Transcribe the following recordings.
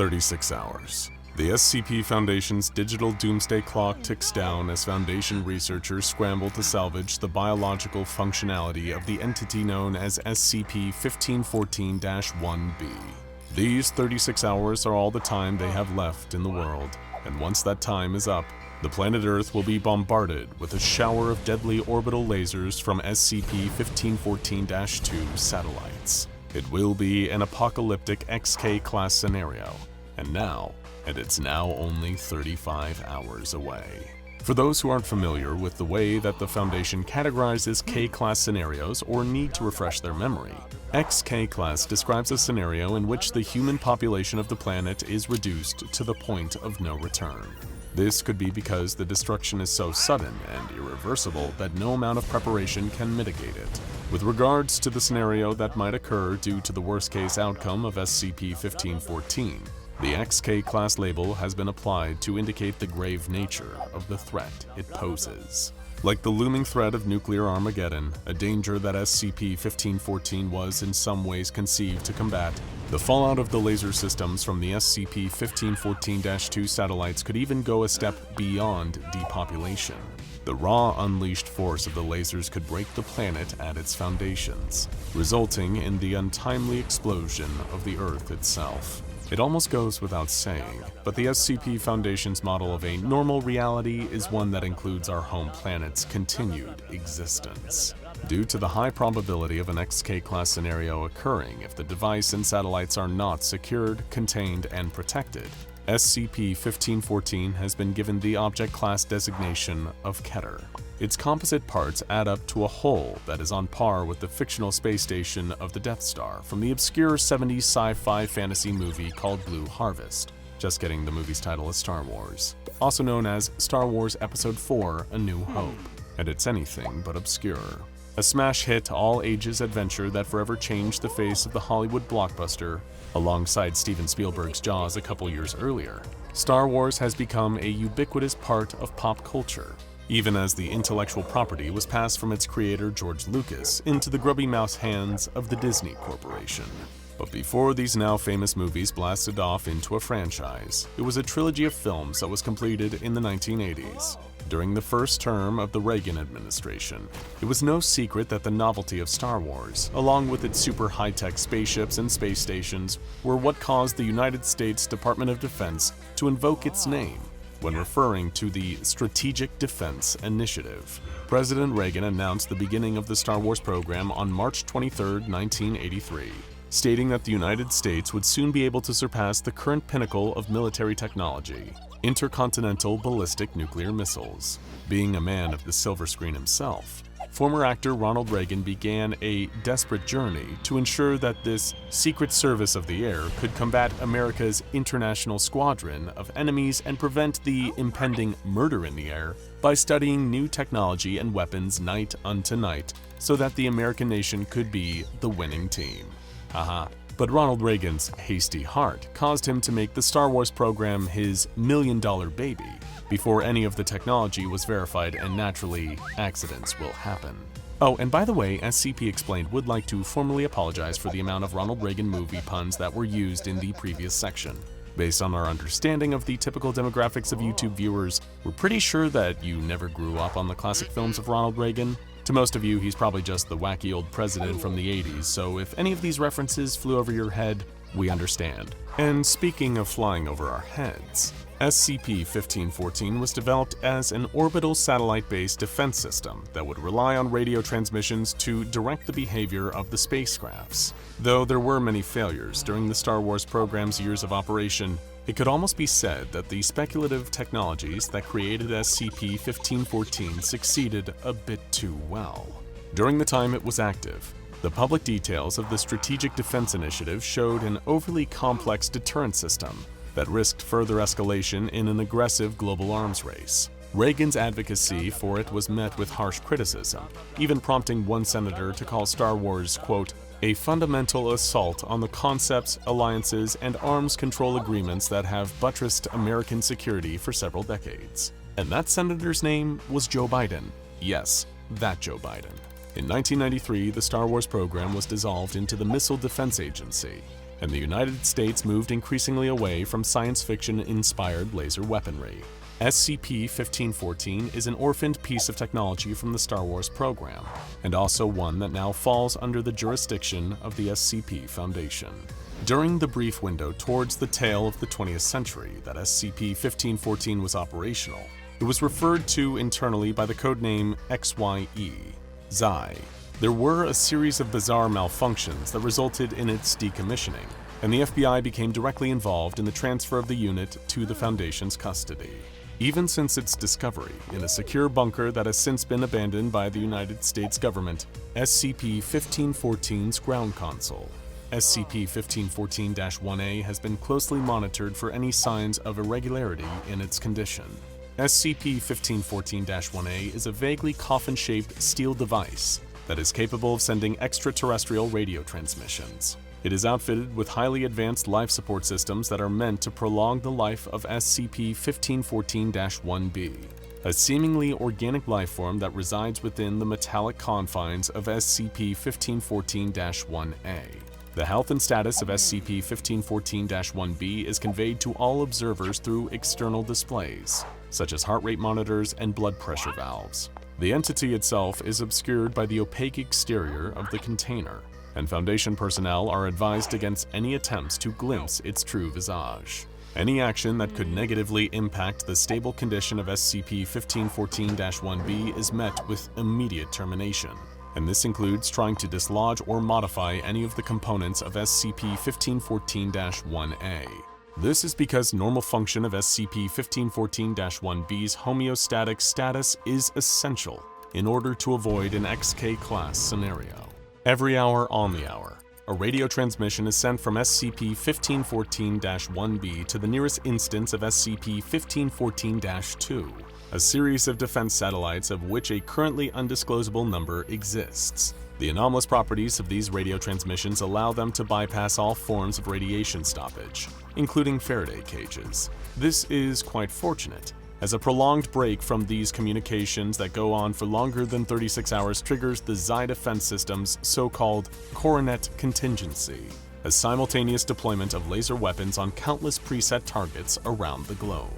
36 hours. The SCP Foundation's digital doomsday clock ticks down as Foundation researchers scramble to salvage the biological functionality of the entity known as SCP-1514-1b. These 36 hours are all the time they have left in the world, and once that time is up, the planet Earth will be bombarded with a shower of deadly orbital lasers from SCP-1514-2 satellites. It will be an apocalyptic XK class scenario, and it's now only 35 hours away. For those who aren't familiar with the way that the Foundation categorizes K-class scenarios or need to refresh their memory, XK class describes a scenario in which the human population of the planet is reduced to the point of no return. This could be because the destruction is so sudden and irreversible that no amount of preparation can mitigate it. With regards to the scenario that might occur due to the worst-case outcome of SCP-1514, the XK class label has been applied to indicate the grave nature of the threat it poses. Like the looming threat of nuclear Armageddon, a danger that SCP-1514 was in some ways conceived to combat, the fallout of the laser systems from the SCP-1514-2 satellites could even go a step beyond depopulation. The raw unleashed force of the lasers could break the planet at its foundations, resulting in the untimely explosion of the Earth itself. It almost goes without saying, but the SCP Foundation's model of a normal reality is one that includes our home planet's continued existence. Due to the high probability of an XK-class scenario occurring if the device and satellites are not secured, contained, and protected, SCP-1514 has been given the object class designation of KETER. Its composite parts add up to a whole that is on par with the fictional space station of the Death Star from the obscure 70s sci-fi fantasy movie called Blue Harvest. Just kidding, the movie's title is Star Wars, also known as Star Wars Episode 4: A New Hope, and it's anything but obscure. A smash hit, all-ages adventure that forever changed the face of the Hollywood blockbuster. Alongside Steven Spielberg's Jaws a couple years earlier, Star Wars has become a ubiquitous part of pop culture, even as the intellectual property was passed from its creator George Lucas into the grubby mouse hands of the Disney Corporation. But before these now famous movies blasted off into a franchise, it was a trilogy of films that was completed in the 1980s. During the first term of the Reagan administration, it was no secret that the novelty of Star Wars, along with its super high-tech spaceships and space stations, were what caused the United States Department of Defense to invoke its name when referring to the Strategic Defense Initiative. President Reagan announced the beginning of the Star Wars program on March 23, 1983, stating that the United States would soon be able to surpass the current pinnacle of military technology, intercontinental ballistic nuclear missiles. Being a man of the silver screen himself, former actor Ronald Reagan began a desperate journey to ensure that this secret service of the air could combat America's international squadron of enemies and prevent the impending murder in the air by studying new technology and weapons night unto night so that the American nation could be the winning team. But Ronald Reagan's hasty heart caused him to make the Star Wars program his million-dollar baby before any of the technology was verified, and naturally, accidents will happen. Oh, and by the way, SCP Explained would like to formally apologize for the amount of Ronald Reagan movie puns that were used in the previous section. Based on our understanding of the typical demographics of YouTube viewers, we're pretty sure that you never grew up on the classic films of Ronald Reagan. To most of you, he's probably just the wacky old president from the 80s, so if any of these references flew over your head, we understand. And speaking of flying over our heads, SCP-1514 was developed as an orbital satellite-based defense system that would rely on radio transmissions to direct the behavior of the spacecrafts. Though there were many failures during the Star Wars program's years of operation, it could almost be said that the speculative technologies that created SCP-1514 succeeded a bit too well. During the time it was active, the public details of the Strategic Defense Initiative showed an overly complex deterrent system that risked further escalation in an aggressive global arms race. Reagan's advocacy for it was met with harsh criticism, even prompting one senator to call Star Wars, quote, a fundamental assault on the concepts, alliances, and arms control agreements that have buttressed American security for several decades. And that senator's name was Joe Biden. Yes, that Joe Biden. In 1993, the Star Wars program was dissolved into the Missile Defense Agency. and the United States moved increasingly away from science fiction-inspired laser weaponry. SCP-1514 is an orphaned piece of technology from the Star Wars program, and also one that now falls under the jurisdiction of the SCP Foundation. During the brief window towards the tail of the 20th century that SCP-1514 was operational, it was referred to internally by the codename XYE, Xi. There were a series of bizarre malfunctions that resulted in its decommissioning, and the FBI became directly involved in the transfer of the unit to the Foundation's custody. Even since its discovery in a secure bunker that has since been abandoned by the United States government, SCP-1514's ground console, SCP-1514-1A, has been closely monitored for any signs of irregularity in its condition. SCP-1514-1A is a vaguely coffin-shaped steel device that is capable of sending extraterrestrial radio transmissions. It is outfitted with highly advanced life support systems that are meant to prolong the life of SCP-1514-1B, a seemingly organic life form that resides within the metallic confines of SCP-1514-1A. The health and status of SCP-1514-1B is conveyed to all observers through external displays, such as heart rate monitors and blood pressure valves. The entity itself is obscured by the opaque exterior of the container, and Foundation personnel are advised against any attempts to glimpse its true visage. Any action that could negatively impact the stable condition of SCP-1514-1B is met with immediate termination, and this includes trying to dislodge or modify any of the components of SCP-1514-1A. This is because normal function of SCP-1514-1B's homeostatic status is essential in order to avoid an XK class scenario. Every hour on the hour, a radio transmission is sent from SCP-1514-1B to the nearest instance of SCP-1514-2, a series of defense satellites of which a currently undisclosable number exists. The anomalous properties of these radio transmissions allow them to bypass all forms of radiation stoppage, including Faraday cages. This is quite fortunate, as a prolonged break from these communications that go on for longer than 36 hours triggers the Xi defense system's so-called coronet contingency, a simultaneous deployment of laser weapons on countless preset targets around the globe.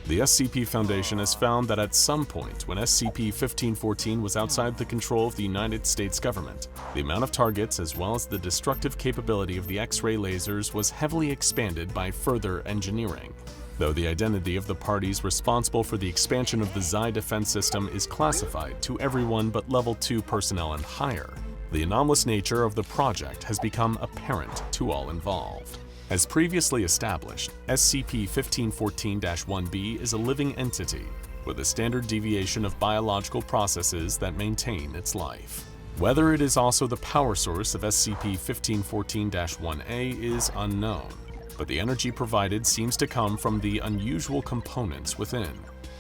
The SCP Foundation has found that at some point when SCP-1514 was outside the control of the United States government, the amount of targets as well as the destructive capability of the X-ray lasers was heavily expanded by further engineering. Though the identity of the parties responsible for the expansion of the Xi defense system is classified to everyone but Level 2 personnel and higher, the anomalous nature of the project has become apparent to all involved. As previously established, SCP-1514-1B is a living entity with a standard deviation of biological processes that maintain its life. Whether it is also the power source of SCP-1514-1A is unknown, but the energy provided seems to come from the unusual components within.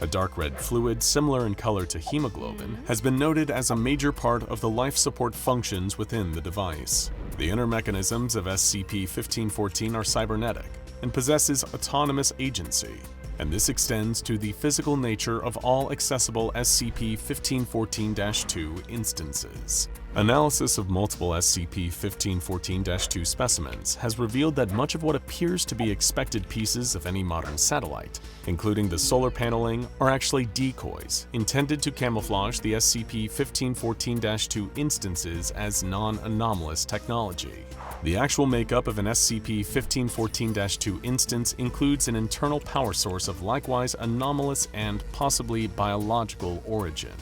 A dark red fluid similar in color to hemoglobin has been noted as a major part of the life support functions within the device. The inner mechanisms of SCP-1514 are cybernetic and possesses autonomous agency, and this extends to the physical nature of all accessible SCP-1514-2 instances. Analysis of multiple SCP-1514-2 specimens has revealed that much of what appears to be expected pieces of any modern satellite, including the solar paneling, are actually decoys intended to camouflage the SCP-1514-2 instances as non-anomalous technology. The actual makeup of an SCP-1514-2 instance includes an internal power source of likewise anomalous and possibly biological origin.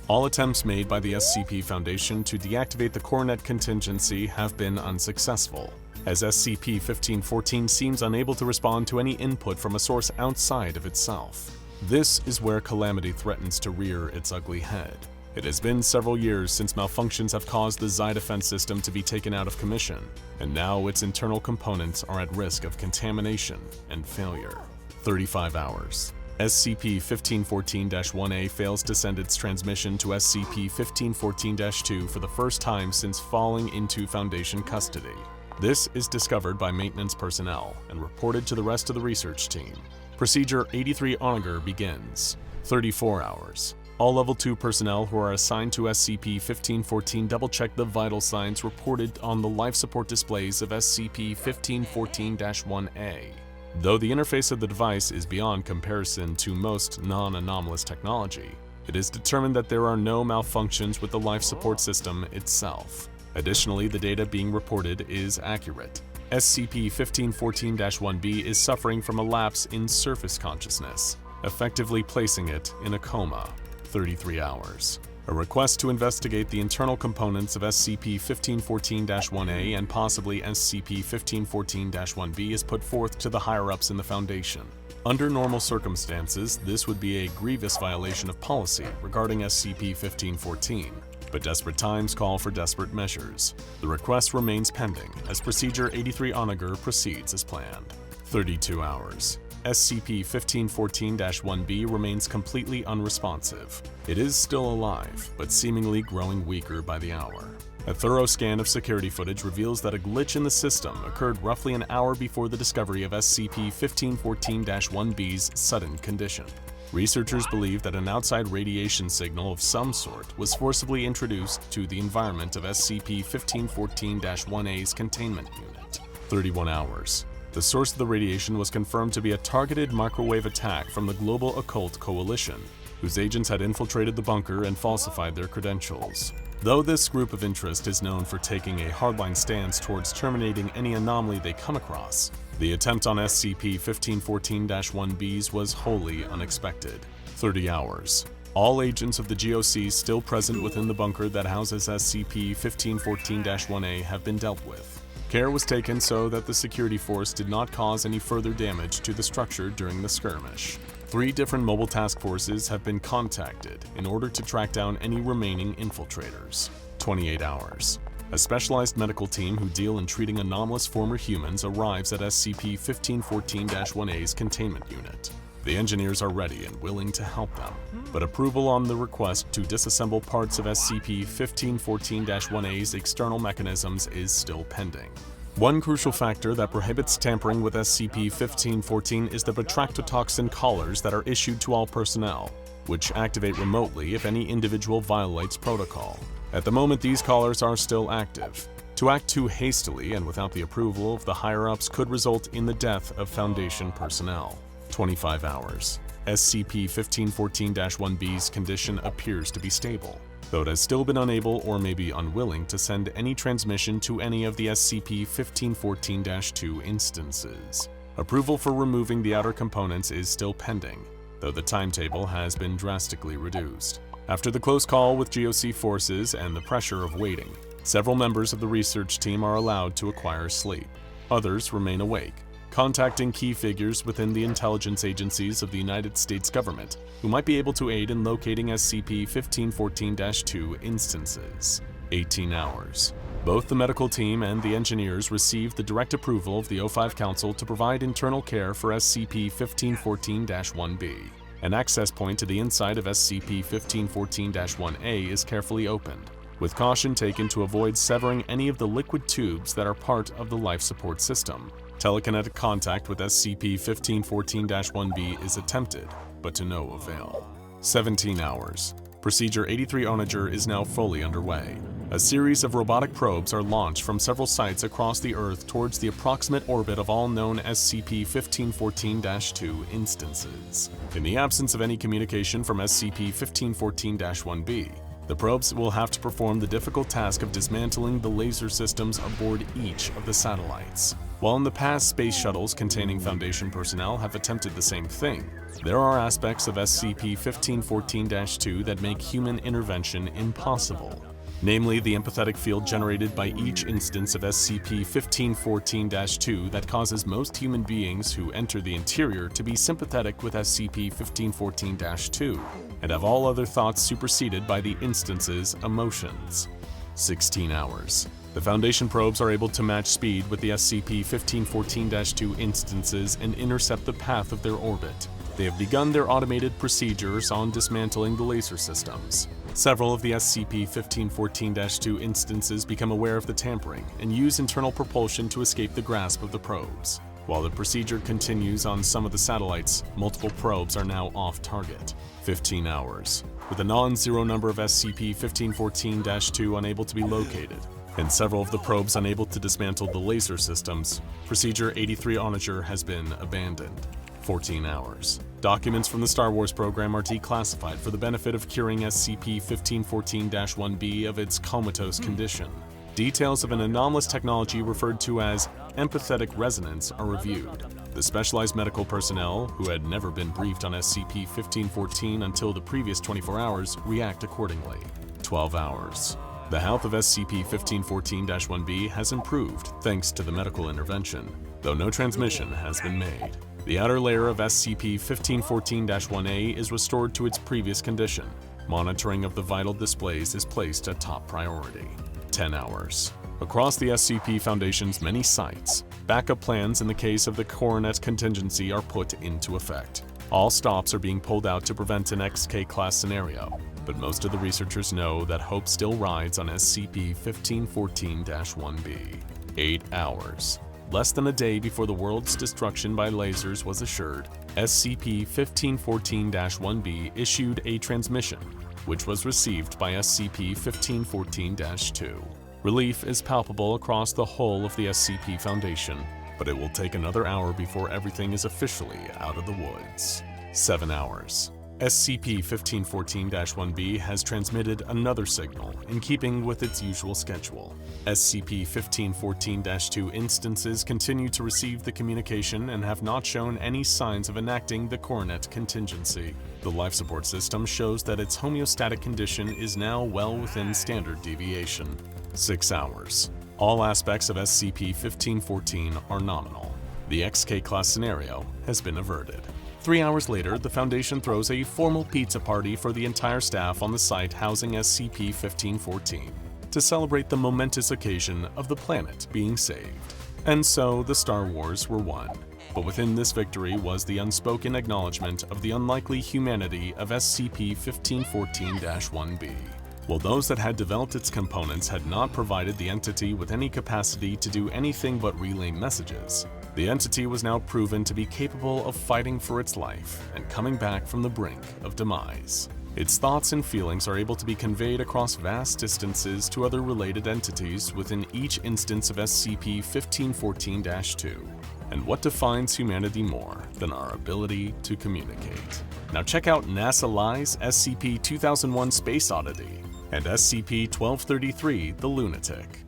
All attempts made by the SCP Foundation to deactivate the coronet contingency have been unsuccessful, as SCP-1514 seems unable to respond to any input from a source outside of itself. This is where calamity threatens to rear its ugly head. It has been several years since malfunctions have caused the Xi defense system to be taken out of commission, and now its internal components are at risk of contamination and failure. 35 hours. SCP-1514-1A fails to send its transmission to SCP-1514-2 for the first time since falling into Foundation custody. This is discovered by maintenance personnel and reported to the rest of the research team. Procedure 83 Onager begins. 34 hours. All Level 2 personnel who are assigned to SCP-1514 double-check the vital signs reported on the life support displays of SCP-1514-1A. Though the interface of the device is beyond comparison to most non-anomalous technology, it is determined that there are no malfunctions with the life support system itself. Additionally, the data being reported is accurate. SCP-1514-1B is suffering from a lapse in surface consciousness, effectively placing it in a coma. 33 hours. A request to investigate the internal components of SCP-1514-1A and possibly SCP-1514-1B is put forth to the higher-ups in the Foundation. Under normal circumstances, this would be a grievous violation of policy regarding SCP-1514, but desperate times call for desperate measures. The request remains pending as Procedure 83 Onager proceeds as planned. 32 hours. SCP-1514-1B remains completely unresponsive. It is still alive, but seemingly growing weaker by the hour. A thorough scan of security footage reveals that a glitch in the system occurred roughly an hour before the discovery of SCP-1514-1B's sudden condition. Researchers believe that an outside radiation signal of some sort was forcibly introduced to the environment of SCP-1514-1A's containment unit. 31 hours. The source of the radiation was confirmed to be a targeted microwave attack from the Global Occult Coalition, whose agents had infiltrated the bunker and falsified their credentials. Though this group of interest is known for taking a hardline stance towards terminating any anomaly they come across, the attempt on SCP-1514-1B's was wholly unexpected. 30 hours. All agents of the GOC still present within the bunker that houses SCP-1514-1A have been dealt with. Care was taken so that the security force did not cause any further damage to the structure during the skirmish. 3 different mobile task forces have been contacted in order to track down any remaining infiltrators. 28 hours. A specialized medical team who deal in treating anomalous former humans arrives at SCP-1514-1A's containment unit. The engineers are ready and willing to help them, but approval on the request to disassemble parts of SCP-1514-1A's external mechanisms is still pending. One crucial factor that prohibits tampering with SCP-1514 is the batractotoxin collars that are issued to all personnel, which activate remotely if any individual violates protocol. At the moment, these collars are still active. To act too hastily and without the approval of the higher-ups could result in the death of Foundation personnel. 25 hours. SCP-1514-1B's condition appears to be stable, though it has still been unable or maybe unwilling to send any transmission to any of the SCP-1514-2 instances. Approval for removing the outer components is still pending, though the timetable has been drastically reduced. After the close call with GOC forces and the pressure of waiting, several members of the research team are allowed to acquire sleep. Others remain awake, contacting key figures within the intelligence agencies of the United States government who might be able to aid in locating SCP-1514-2 instances. 18 hours. Both the medical team and the engineers received the direct approval of the O5 Council to provide internal care for SCP-1514-1B. An access point to the inside of SCP-1514-1A is carefully opened, with caution taken to avoid severing any of the liquid tubes that are part of the life support system. Telekinetic contact with SCP-1514-1B is attempted, but to no avail. 17 hours. Procedure 83 Onager is now fully underway. A series of robotic probes are launched from several sites across the Earth towards the approximate orbit of all known SCP-1514-2 instances. In the absence of any communication from SCP-1514-1B, the probes will have to perform the difficult task of dismantling the laser systems aboard each of the satellites. While in the past space shuttles containing Foundation personnel have attempted the same thing, there are aspects of SCP-1514-2 that make human intervention impossible. Namely, the empathetic field generated by each instance of SCP-1514-2 that causes most human beings who enter the interior to be sympathetic with SCP-1514-2 and have all other thoughts superseded by the instance's emotions. 16 hours. The Foundation probes are able to match speed with the SCP-1514-2 instances and intercept the path of their orbit. They have begun their automated procedures on dismantling the laser systems. Several of the SCP-1514-2 instances become aware of the tampering and use internal propulsion to escape the grasp of the probes. While the procedure continues on some of the satellites, multiple probes are now off target. 15 hours, with a non-zero number of SCP-1514-2 unable to be located, and several of the probes unable to dismantle the laser systems, Procedure 83 Onager has been abandoned. 14 hours. Documents from the Star Wars program are declassified for the benefit of curing SCP-1514-1B of its comatose condition. Details of an anomalous technology referred to as empathetic resonance are reviewed. The specialized medical personnel, who had never been briefed on SCP-1514 until the previous 24 hours, react accordingly. 12 hours. The health of SCP-1514-1B has improved thanks to the medical intervention, though no transmission has been made. The outer layer of SCP-1514-1A is restored to its previous condition. Monitoring of the vital displays is placed at top priority. 10 hours. Across the SCP Foundation's many sites, backup plans in the case of the coronet contingency are put into effect. All stops are being pulled out to prevent an XK class scenario, but most of the researchers know that hope still rides on SCP-1514-1B. 8 hours. Less than a day before the world's destruction by lasers was assured, SCP-1514-1B issued a transmission, which was received by SCP-1514-2. Relief is palpable across the whole of the SCP Foundation, but it will take another hour before everything is officially out of the woods. 7 hours. SCP-1514-1B has transmitted another signal in keeping with its usual schedule. SCP-1514-2 instances continue to receive the communication and have not shown any signs of enacting the coronet contingency. The life support system shows that its homeostatic condition is now well within standard deviation. 6 hours. All aspects of SCP-1514 are nominal. The XK class scenario has been averted. 3 hours later, the Foundation throws a formal pizza party for the entire staff on the site housing SCP-1514 to celebrate the momentous occasion of the planet being saved. And so the Star Wars were won. But within this victory was the unspoken acknowledgement of the unlikely humanity of SCP-1514-1B. While those that had developed its components had not provided the entity with any capacity to do anything but relay messages, the entity was now proven to be capable of fighting for its life and coming back from the brink of demise. Its thoughts and feelings are able to be conveyed across vast distances to other related entities within each instance of SCP-1514-2. And what defines humanity more than our ability to communicate? Now check out NASA Lie's SCP-2001 Space Oddity and SCP-1233 The Lunatic.